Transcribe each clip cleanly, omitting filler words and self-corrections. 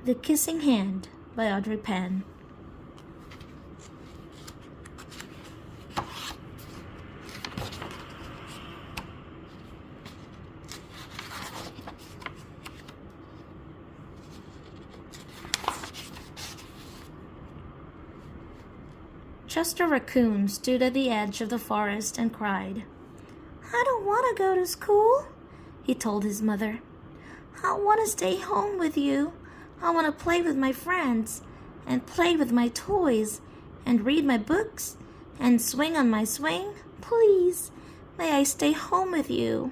The Kissing Hand by Audrey Penn. Chester Raccoon stood at the edge of the forest and cried. "I don't want to go to school," he told his mother. "I want to stay home with you. I want to play with my friends and play with my toys and read my books and swing on my swing. Please, may I stay home with you?"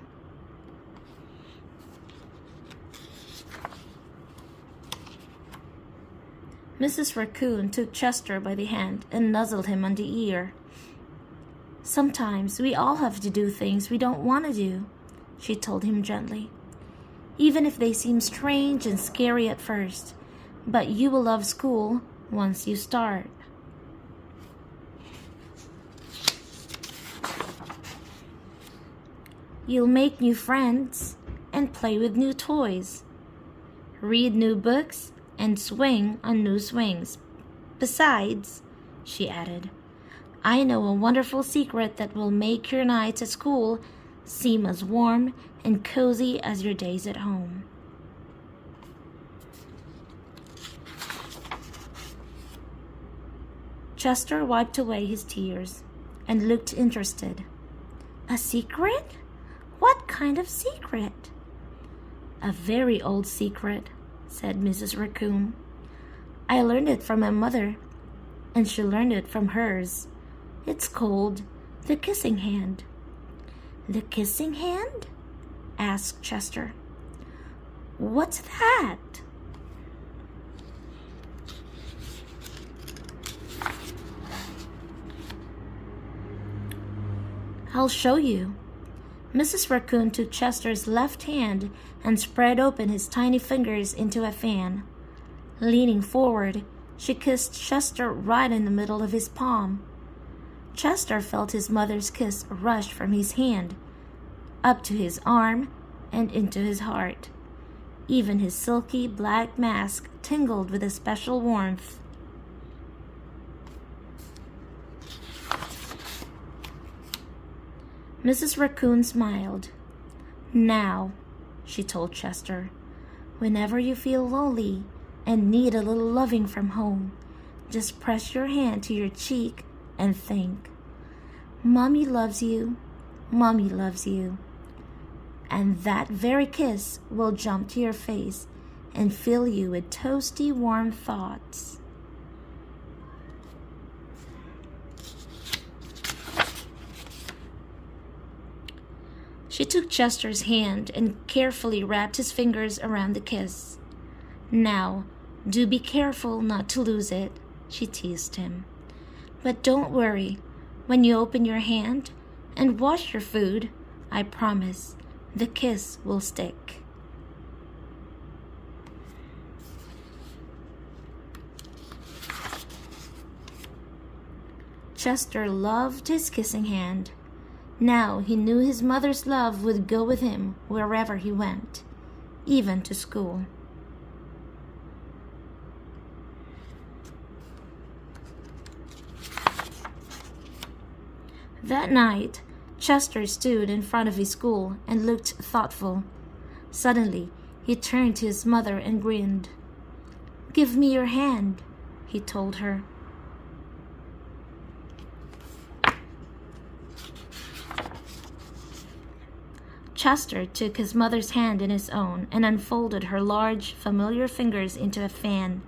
Mrs. Raccoon took Chester by the hand and nuzzled him on the ear. "Sometimes we all have to do things we don't want to do," she told him gently. "Even if they seem strange and scary at first, but you will love school once you start." You'll make new friends and play with new toys, read new books, and swing on new swings. Besides, she added, I know a wonderful secret that will make your nights at school seem as warm and cozy as your days at home. Chester wiped away his tears and looked interested. "A secret? What kind of secret?" "A very old secret," said Mrs. Raccoon. "I learned it from my mother, and she learned it from hers. It's called the Kissing Hand." "The Kissing Hand?" asked Chester. "What's that?" "I'll show you." Mrs. Raccoon took Chester's left hand and spread open his tiny fingers into a fan. Leaning forward, she kissed Chester right in the middle of his palm. Chester felt his mother's kiss rush from his hand, up to his arm and into his heart. Even his silky black mask tingled with a special warmth. Mrs. Raccoon smiled. "Now," she told Chester, "whenever you feel lonely and need a little loving from home, just press your hand to your cheek and think, 'Mommy loves you, Mommy loves you.' And that very kiss will jump to your face and fill you with toasty, warm thoughts." She took Chester's hand and carefully wrapped his fingers around the kiss. "Now, do be careful not to lose it," she teased him. "But don't worry, when you open your hand and wash your food, I promise the kiss will stick." Chester loved his kissing hand. Now he knew his mother's love would go with him wherever he went, even to school. That night, Chester stood in front of his school and looked thoughtful. Suddenly, he turned to his mother and grinned. "Give me your hand," he told her. Chester took his mother's hand in his own and unfolded her large, familiar fingers into a fan.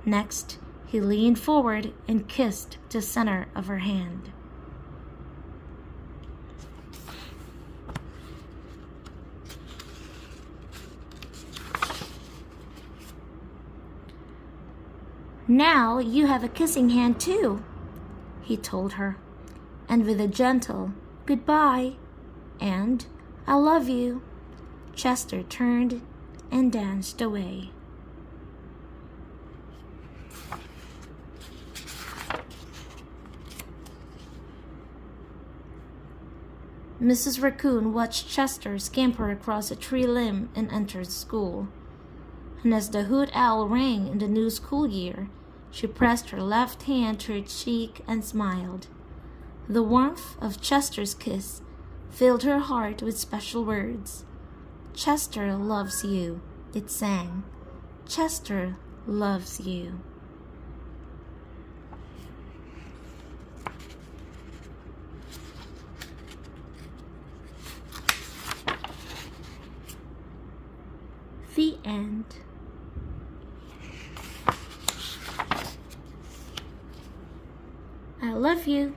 Next, he leaned forward and kissed the center of her hand. "Now you have a kissing hand too," he told her, and with a gentle "goodbye" and "I love you," Chester turned and danced away. Mrs. Raccoon watched Chester scamper across a tree limb and enter school. and as the hoot owl rang in the new school year, she pressed her left hand to her cheek and smiled. The warmth of Chester's kiss filled her heart with special words. "Chester loves you," it sang. "Chester loves you." The end. I love you.